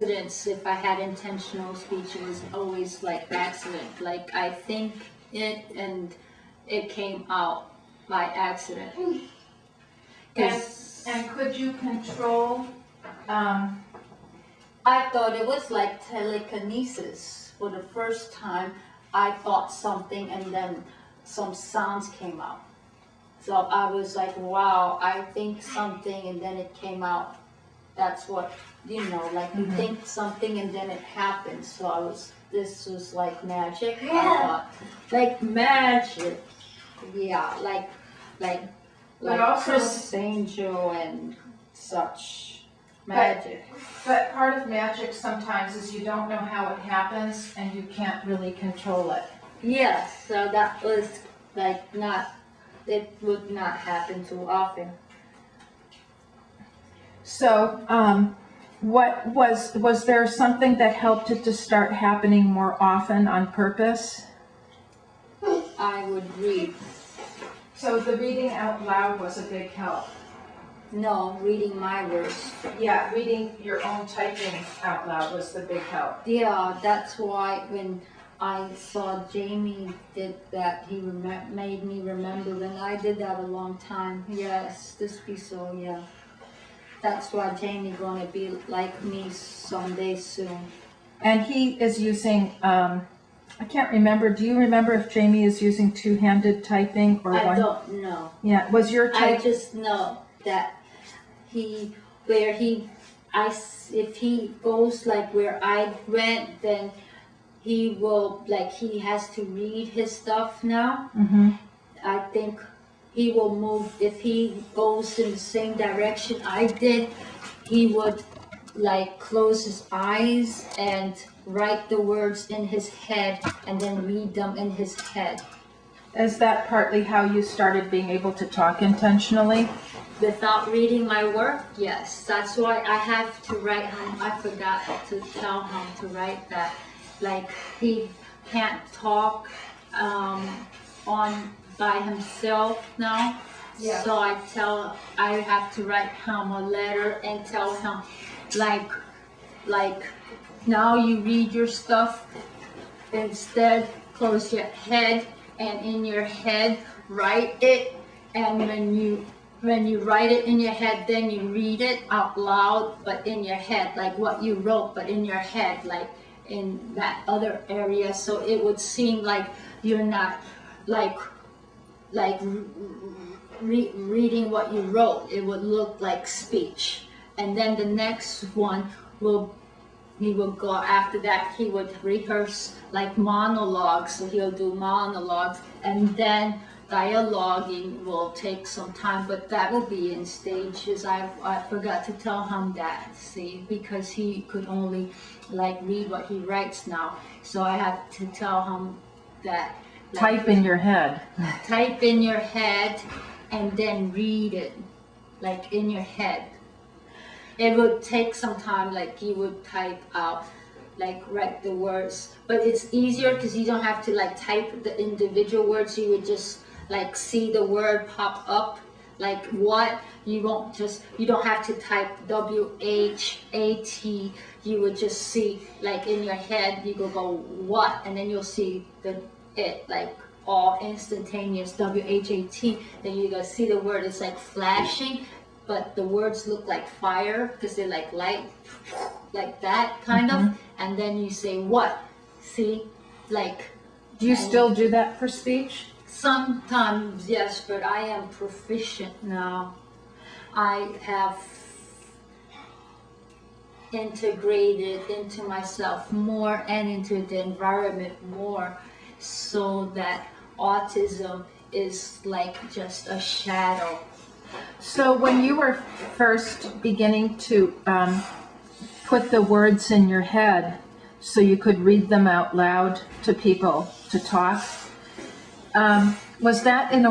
accidents. If I had intentional speech, it was always like accident. Like I think it and it came out by accident. And could you control? I thought it was like telekinesis. For the first time, I thought something and then some sounds came out. So I was like, wow, I think something and then it came out. That's what, you know, like you think something and then it happens. So this was like magic. I thought, like magic. Yeah, like also, Chris Angel and such magic. But part of magic sometimes is you don't know how it happens and you can't really control it. Yes, so that was like it would not happen too often. So, what was there something that helped it to start happening more often on purpose? I would read. So the reading out loud was a big help. No, reading my words. Yeah, reading your own typing out loud was the big help. Yeah, that's why when I saw Jamie did that, he made me remember when I did that a long time. Yes, this be so, yeah. That's why Jamie gonna be like me someday soon. And he is using, I can't remember, do you remember if Jamie is using two-handed typing or one? I don't know. Yeah, was your type? I just know that if he goes like where I went, then he will, like he has to read his stuff now. I think he will move, if he goes in the same direction I did, he would like close his eyes and write the words in his head and then read them in his head. Is that partly how you started being able to talk intentionally? Without reading my work, yes. That's why I have to write him. I forgot to tell him to write that. Like he can't talk by himself now. Yeah. So I have to write him a letter and tell him like now you read your stuff, instead close your head and in your head write it, and when you write it in your head, then you read it out loud, but in your head, like what you wrote, but in your head, like in that other area, so it would seem like you're not reading what you wrote. It would look like speech. And then the next one he will go after that, he would rehearse like monologues, so he'll do monologues, and then dialoguing will take some time, but that will be in stages. I forgot to tell him that, see, because he could only like read what he writes now, so I have to tell him that like, type in your head. Type in your head and then read it like in your head. It would take some time, like you would type out, like write the words, but it's easier because you don't have to like type the individual words. You would just like see the word pop up, like what, you don't have to type WHAT, you would just see like in your head, you go what, and then you'll see it like all instantaneous, WHAT, then you go see the word, it's like flashing, but the words look like fire because they're like light, like that kind of, and then you say what, see, like. Do you still do that for speech? Sometimes, yes, but I am proficient now. I have integrated into myself more and into the environment more, so that autism is like just a shadow. So when you were first beginning to put the words in your head so you could read them out loud to people to talk, was that and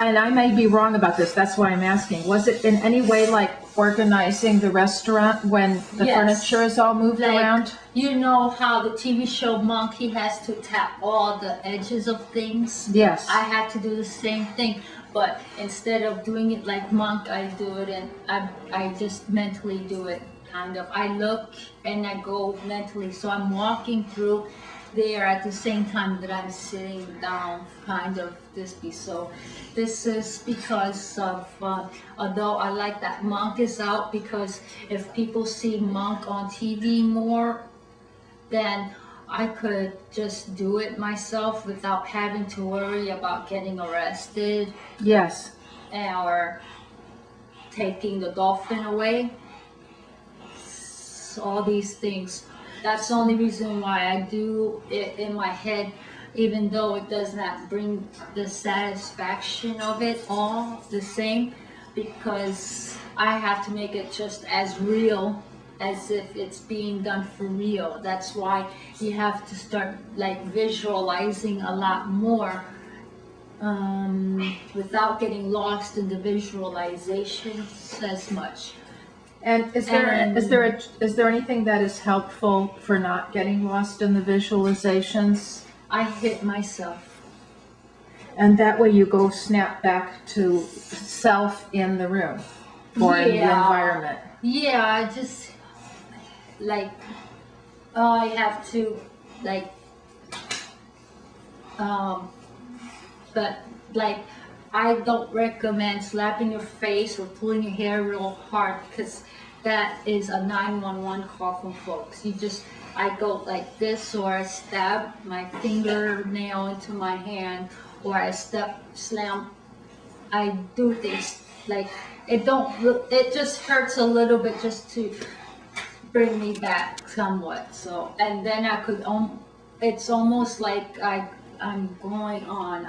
I may be wrong about this, that's why I'm asking, was it in any way like organizing the restaurant when the furniture is all moved around? You know how the TV show Monkey has to tap all the edges of things? Yes. I had to do the same thing, but instead of doing it like Monk, I do it and I just mentally do it. kind of. I look and I go mentally. So I'm walking through there at the same time that I'm sitting down, kind of this be. So this is because of, although I like that Monk is out, because if people see Monk on TV more, then I could just do it myself without having to worry about getting arrested. Yes. Or taking the dolphin away. So all these things. That's the only reason why I do it in my head, even though it does not bring the satisfaction of it all the same, because I have to make it just as real as if it's being done for real. That's why you have to start like visualizing a lot more, without getting lost in the visualizations as much. And is there anything that is helpful for not getting lost in the visualizations? I hit myself. And that way you go snap back to self in the room or in the environment. Yeah, I just like, I have to like, but like, I don't recommend slapping your face or pulling your hair real hard, because that is a 911 call from folks. I go like this, or I stab my fingernail into my hand, or I slam. I do things like, it just hurts a little bit just to bring me back somewhat. So, and then I could, it's almost like I go on,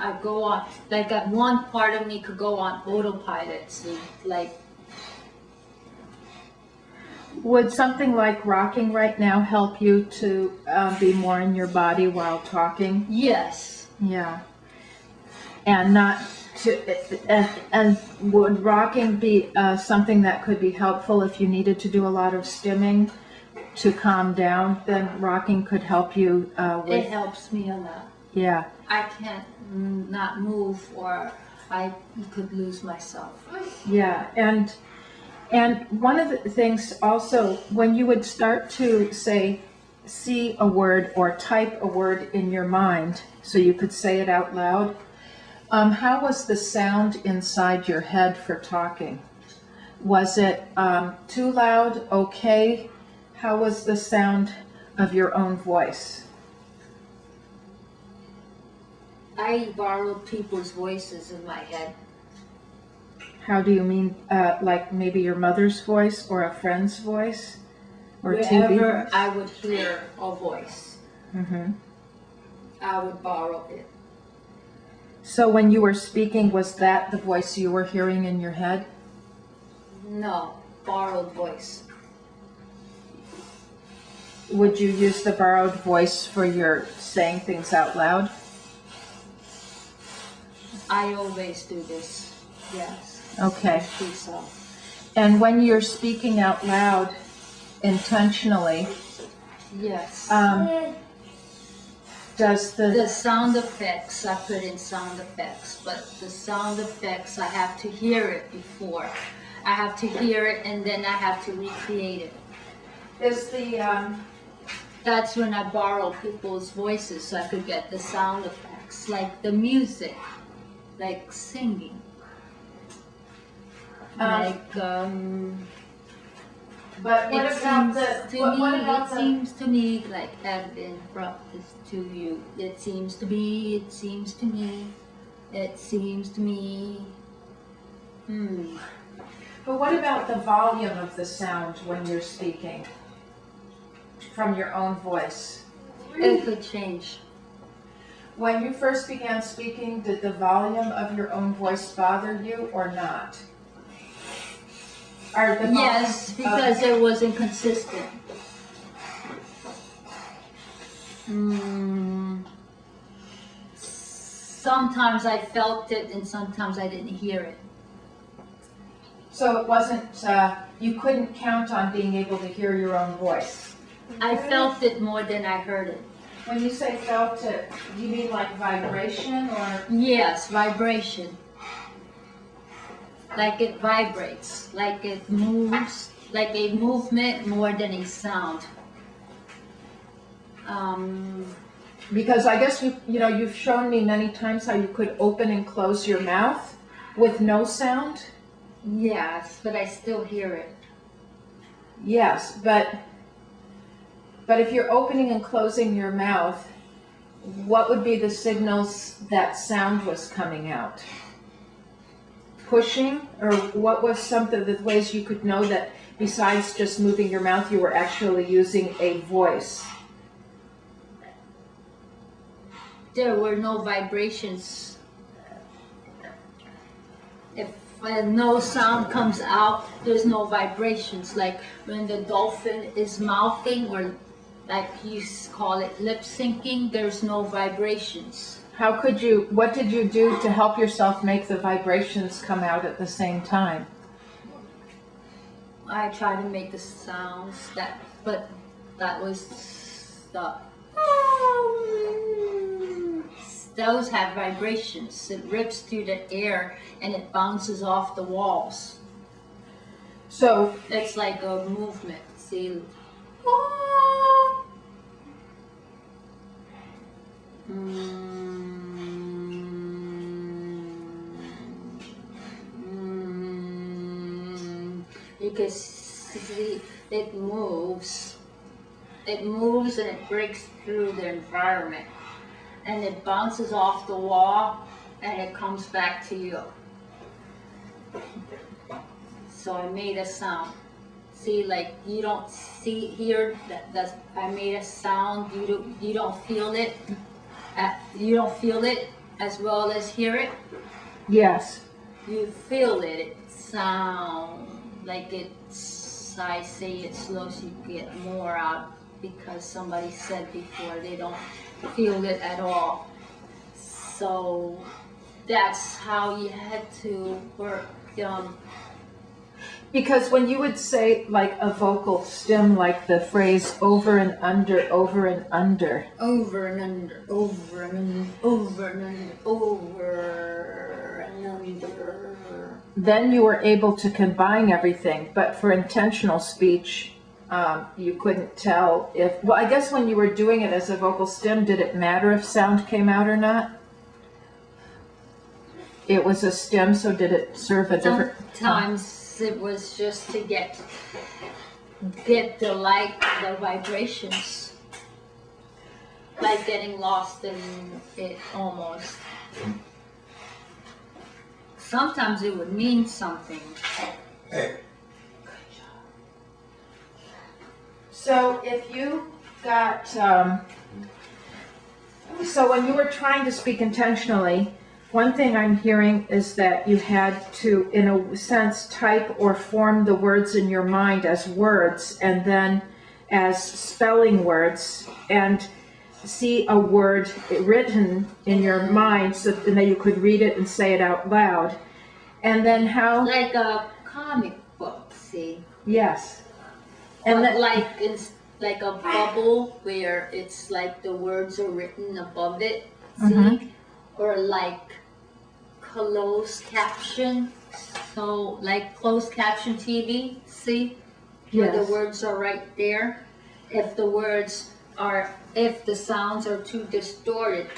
like at one part of me could go on autopilot, see, like. Would something like rocking right now help you to be more in your body while talking? Yes. Yeah. And not to, and would rocking be something that could be helpful if you needed to do a lot of stimming to calm down? Then rocking could help you with. It helps me a lot. Yeah. I can't not move, or I could lose myself. Yeah, and one of the things also, when you would start to say, see a word or type a word in your mind so you could say it out loud, how was the sound inside your head for talking? Was it too loud, okay? How was the sound of your own voice? I borrowed people's voices in my head. How do you mean, like maybe your mother's voice or a friend's voice? Or Wherever TV? I would hear a voice, I would borrow it. So when you were speaking, was that the voice you were hearing in your head? No, borrowed voice. Would you use the borrowed voice for your saying things out loud? I always do this, yes. Okay. I think so. And when you're speaking out loud intentionally, yes. Does The sound effects, I put in sound effects, but the sound effects, I have to hear it before. I have to hear it, and then I have to recreate it. Is the That's when I borrow people's voices, so I could get the sound effects, like the music, like singing. But what about It seems to me like I've been brought this to you. It seems to me, it seems to me, it seems to me. But what about the volume of the sound when you're speaking from your own voice? It could change. When you first began speaking, did the volume of your own voice bother you or not? Or the Yes, because it was inconsistent. Sometimes I felt it and sometimes I didn't hear it. So it wasn't, you couldn't count on being able to hear your own voice? I felt it more than I heard it. When you say felt it, do you mean like vibration or? Yes, vibration. Like it vibrates, like it moves, like a movement more than a sound. Because I guess you've shown me many times how you could open and close your mouth with no sound. Yes, but I still hear it. Yes, but if you're opening and closing your mouth, what would be the signals that sound was coming out? Pushing, or what was some of the ways you could know that besides just moving your mouth, you were actually using a voice? There were no vibrations. If no sound comes out, there's no vibrations. Like when the dolphin is mouthing, or like you call it lip syncing, there's no vibrations. What did you do to help yourself make the vibrations come out at the same time? I try to make the sounds but that was the those have vibrations. It rips through the air and it bounces off the walls. So it's like a movement. See? You can see it moves. It moves and it breaks through the environment. And it bounces off the wall and it comes back to you. So I made a sound. See, like you don't hear that I made a sound. You don't feel it. You don't feel it as well as hear it. Yes. You feel it. It sounds like it's. I say it slow so you get more out, because somebody said before they don't feel it at all. So that's how you had to work. Because when you would say like a vocal stim, like the phrase over and under, over and under. Over and under, over and under, over and under, over and under. Then you were able to combine everything. But for intentional speech, you couldn't tell if, well, I guess when you were doing it as a vocal stim, did it matter if sound came out or not? It was a stim, so did it serve a different... Sometimes it was just to get the vibrations, like getting lost in it almost. Sometimes it would mean something. So if you got, so when you were trying to speak intentionally, one thing I'm hearing is that you had to, in a sense, type or form the words in your mind as words and then as spelling words, and see a word written in your mind so that you could read it and say it out loud. And then how... Like a comic book, see? Yes. And that, like a bubble where it's like the words are written above it, see? Mm-hmm. Or like closed caption, so like closed caption TV, see? Where the words are right there. If the sounds are too distorted,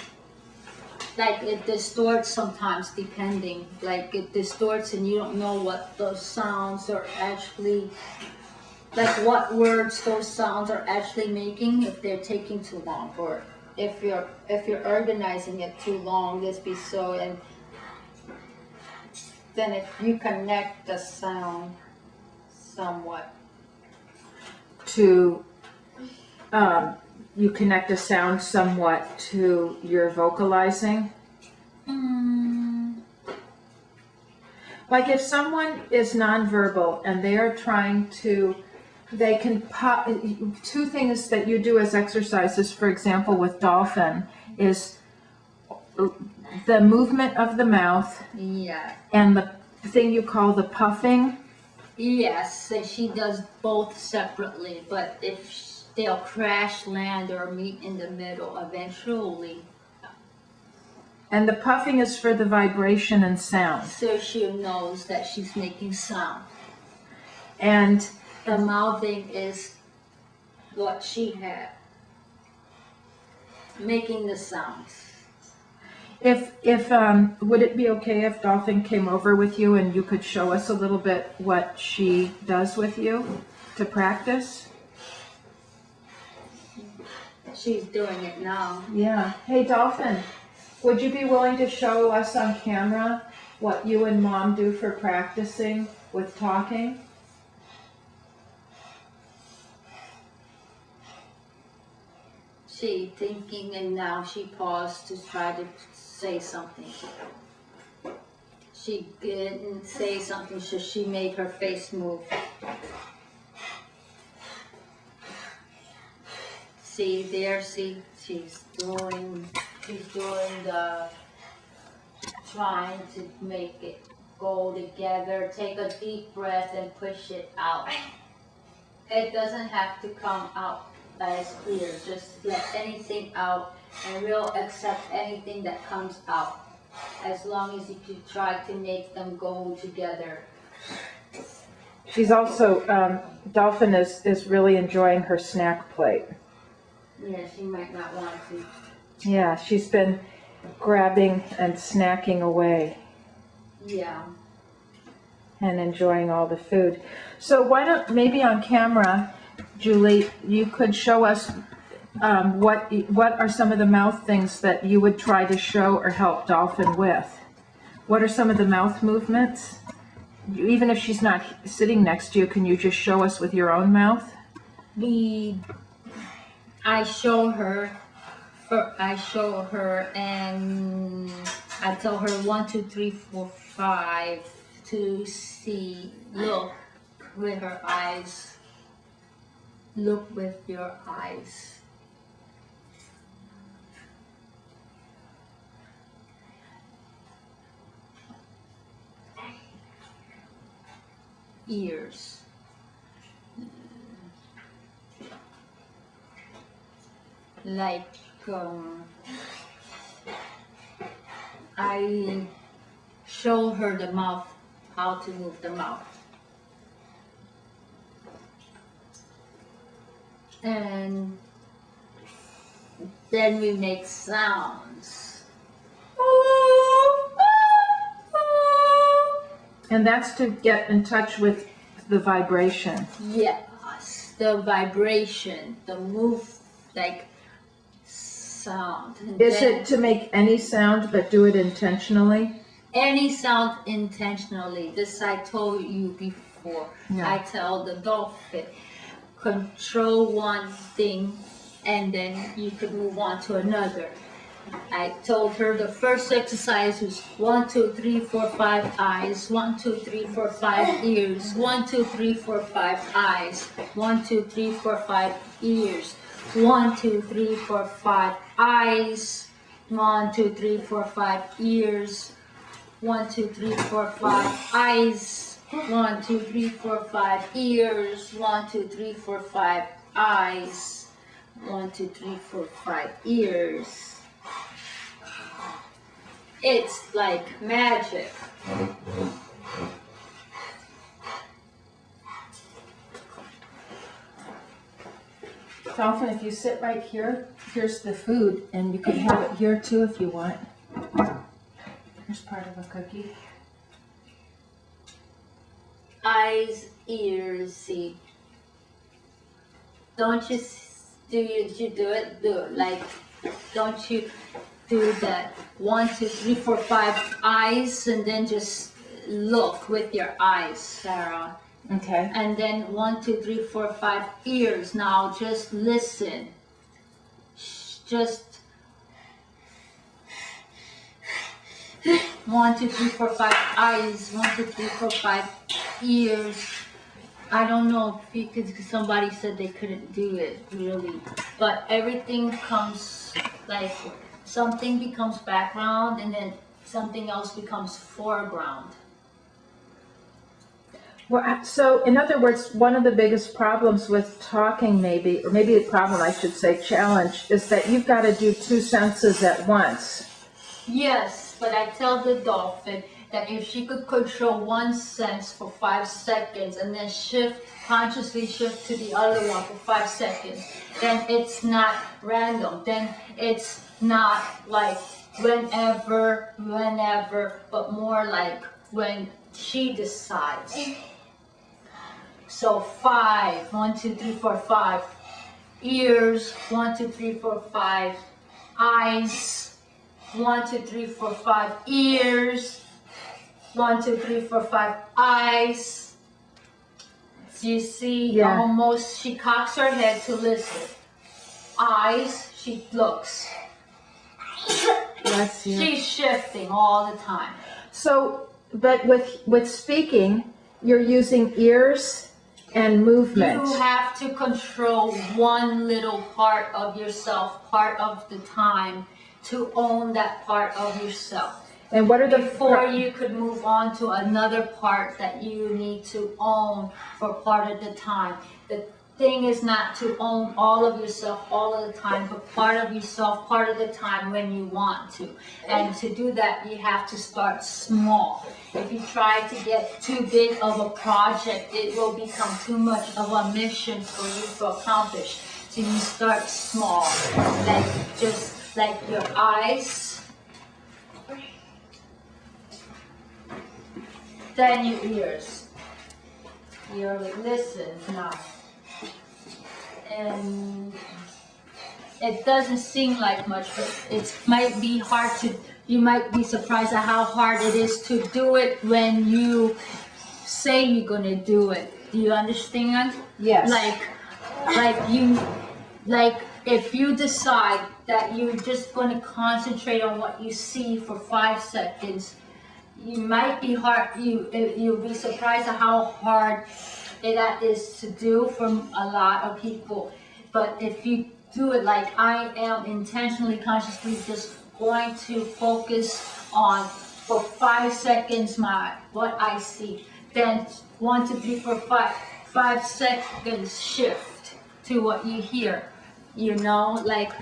like it distorts sometimes depending, like it distorts and you don't know what those sounds are actually, like what words those sounds are actually making if they're taking too long, or if you're organizing it too long, this be so, and then if you connect the sound somewhat to, you connect a sound somewhat to your vocalizing? Like if someone is nonverbal and they are trying to, they can pop, two things that you do as exercises, for example, with dolphin, is the movement of the mouth, and the thing you call the puffing. Yes, so she does both separately, but if they'll crash land or meet in the middle eventually. And the puffing is for the vibration and sound. So she knows that she's making sound. And The mouthing is what she had, making the sounds. If would it be okay if Dolphin came over with you and you could show us a little bit what she does with you to practice? She's doing it now. Yeah. Hey, Dolphin, would you be willing to show us on camera what you and Mom do for practicing with talking? She thinking, and now she paused to try to say something. She didn't say something, so she made her face move. See there, see, she's doing the, trying to make it go together. Take a deep breath and push it out. It doesn't have to come out as clear. Just let anything out, and we'll accept anything that comes out, as long as you try to make them go together. She's also, Dolphin is really enjoying her snack plate. Yeah, she might not want to. Yeah, she's been grabbing and snacking away. Yeah. And enjoying all the food. So why don't, maybe on camera, Julie, you could show us what are some of the mouth things that you would try to show or help Dolphin with? What are some of the mouth movements? Even if she's not sitting next to you, can you just show us with your own mouth? I show her, and I tell her 1, 2, 3, 4, 5 to see, look with her eyes. Look with your eyes. Ears. Like, I show her the mouth, how to move the mouth. And then we make sounds. And that's to get in touch with the vibration. Yes, the vibration, the move, like sound. And Is it to make any sound but do it intentionally? Any sound intentionally. This I told you before. Yeah. I tell the dolphin, control one thing and then you could move on to another. I told her the first exercise was 1, 2, 3, 4, 5 eyes, 1, 2, 3, 4, 5 ears, 1, 2, 3, 4, 5 eyes, 1, 2, 3, 4, 5 ears, 1, 2, 3, 4, 5 eyes, 1, 2, 3, 4, 5 ears, 1, 2, 3, 4, 5 eyes, 1, 2, 3, 4, 5 ears, 1, 2, 3, 4, 5 eyes, 1, 2, 3, 4, 5 ears. It's like magic. Dolphin, if you sit right here, here's the food, and you can have it here too if you want. Here's part of a cookie. Eyes, ears, see. Don't you do it? Do it. Like, don't you do that 1, 2, 3, 4, 5 eyes, and then just look with your eyes, Sarah. Okay. And then 1, 2, 3, 4, 5 ears. Now just listen. Just 1, 2, 3, 4, 5 eyes. 1, 2, 3, 4, 5 ears. I don't know if you could, somebody said they couldn't do it really, but everything comes, like something becomes background and then something else becomes foreground. Well, so in other words, one of the biggest problems with talking maybe, or maybe a problem I should say, challenge, is that you've got to do 2 senses at once. Yes, but I tell the dolphin that if she could control one sense for 5 seconds and then consciously shift to the other one for 5 seconds, then it's not random. Then it's not like whenever, but more like when she decides. So 5, 1, 2, 3, 4, 5. Ears, 1, 2, 3, 4, 5. Eyes, 1, 2, 3, 4, 5. Ears, 1, 2, 3, 4, 5. Eyes. Do you see? Yeah. Almost, she cocks her head to listen. Eyes, she looks. Bless you. She's shifting all the time. So, but with speaking, you're using ears and movement. You have to control one little part of yourself, part of the time, to own that part of yourself. And what are the Before you could move on to another part that you need to own for part of the time. The thing is not to own all of yourself all of the time, but part of yourself part of the time when you want to. And to do that, you have to start small. If you try to get too big of a project, it will become too much of a mission for you to accomplish. So you start small, like just like your eyes. Then your ears. You're like, listen now. And it doesn't seem like much, but it might be hard to, you might be surprised at how hard it is to do it when you say you're gonna do it. Do you understand? Yes. Like if you decide that you're just gonna concentrate on what you see for 5 seconds, you might be hard. You'll be surprised at how hard that is to do for a lot of people. But if you do it like I am, intentionally, consciously, just going to focus on for 5 seconds what I see. Then 1, 2, 3, 4, 5 seconds shift to what you hear. You know, like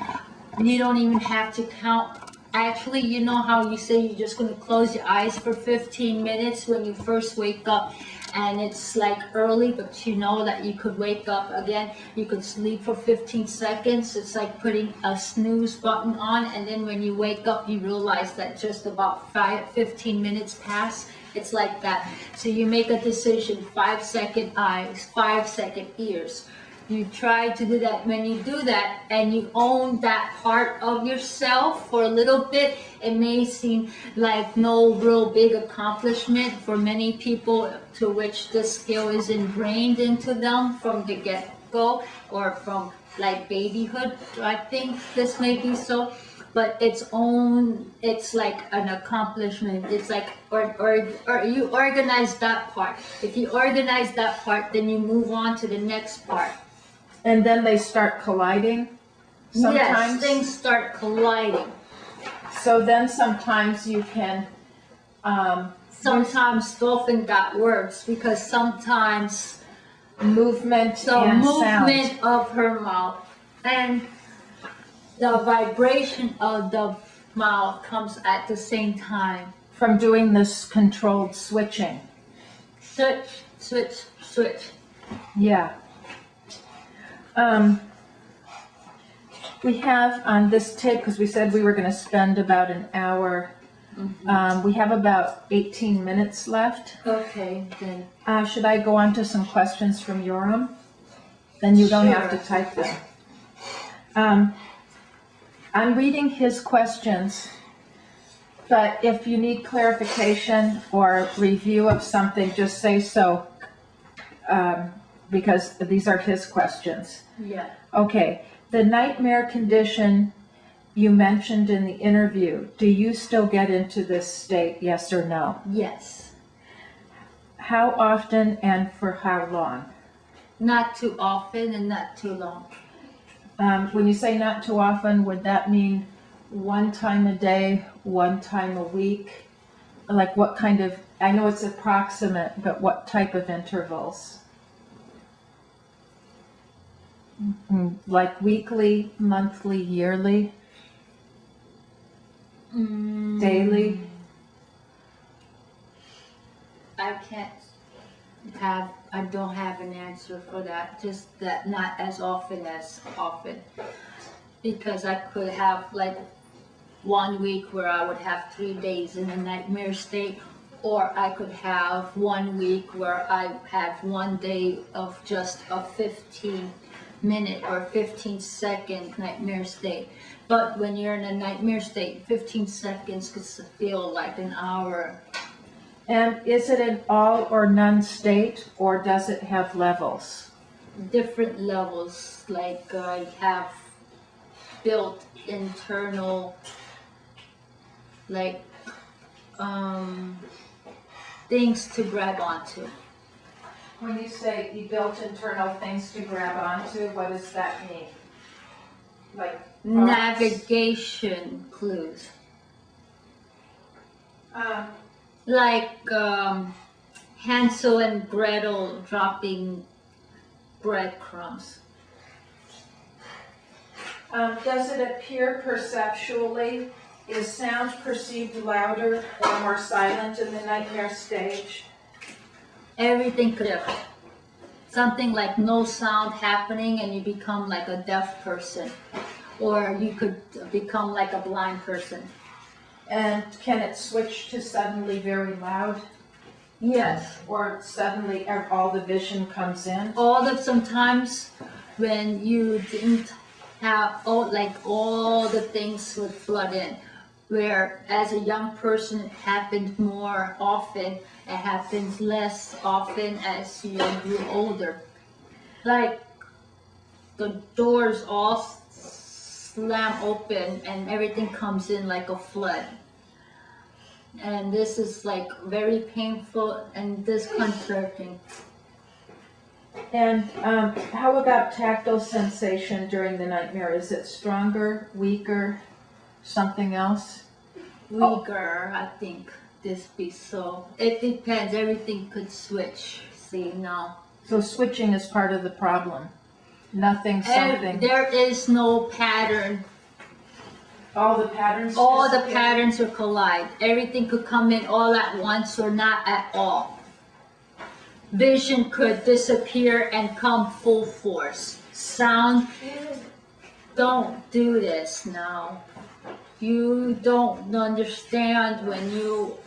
you don't even have to count. Actually, you know how you say you're just going to close your eyes for 15 minutes when you first wake up, and it's like early, but you know that you could wake up again. You could sleep for 15 seconds. It's like putting a snooze button on, and then when you wake up, you realize that just about 15 minutes pass. It's like that. So you make a decision, 5 second eyes, 5 second ears. You try to do that. When you do that and you own that part of yourself for a little bit, it may seem like no real big accomplishment for many people to which this skill is ingrained into them from the get-go or from like babyhood. I think this may be so, but it's like an accomplishment. It's like, or you organize that part. If you organize that part, then you move on to the next part. And then they start colliding sometimes? Yes, things start colliding. So then sometimes you can... sometimes often got words because sometimes movement the and movement sound. of her mouth and the vibration of the mouth comes at the same time. From doing this controlled switching. Switch, switch, switch. Yeah. We have on this tape, because we said we were going to spend about an hour, we have about 18 minutes left. Okay, then. Should I go on to some questions from Yoram? Then you don't have to type them. I'm reading his questions, but if you need clarification or review of something, just say so, because these are his questions. Yeah. Okay, the nightmare condition you mentioned in the interview, do you still get into this state, yes or no? Yes. How often and for how long? Not too often and not too long. When you say not too often, would that mean one time a day, one time a week? Like what kind of, I know it's approximate, but what type of intervals? Like weekly, monthly, yearly, daily? I can't I don't have an answer for that. Just that not as often, because I could have like 1 week where I would have 3 days in a nightmare state, or I could have 1 week where I have 1 day of just a 15-minute or 15-second nightmare state. But when you're in a nightmare state, 15 seconds could feel like an hour. And is it an all or none state, or does it have levels? Different levels, like I have built internal, like, things to grab onto. When you say you built internal things to grab onto, what does that mean? Like navigation clues. Like Hansel and Gretel dropping breadcrumbs. Does it appear perceptually? Is sound perceived louder or more silent in the nightmare stage? Everything could have something like no sound happening and you become like a deaf person, or you could become like a blind person. And can it switch to suddenly very loud? Yes. Or suddenly all the vision comes in? Sometimes when you didn't have all the things would flood in. Where as a young person it happened more often, it happens less often as you grew older. Like the doors all slam open and everything comes in like a flood. And this is like very painful and disconcerting. And how about tactile sensation during the nightmare? Is it stronger, weaker, something else? Weaker, I think. This be so. It depends. Everything could switch. See now. So switching is part of the problem. Nothing, something. There is no pattern. All the patterns. All the patterns will collide. Everything could come in all at once or not at all. Vision could disappear and come full force. Sound, don't do this now. You don't understand when you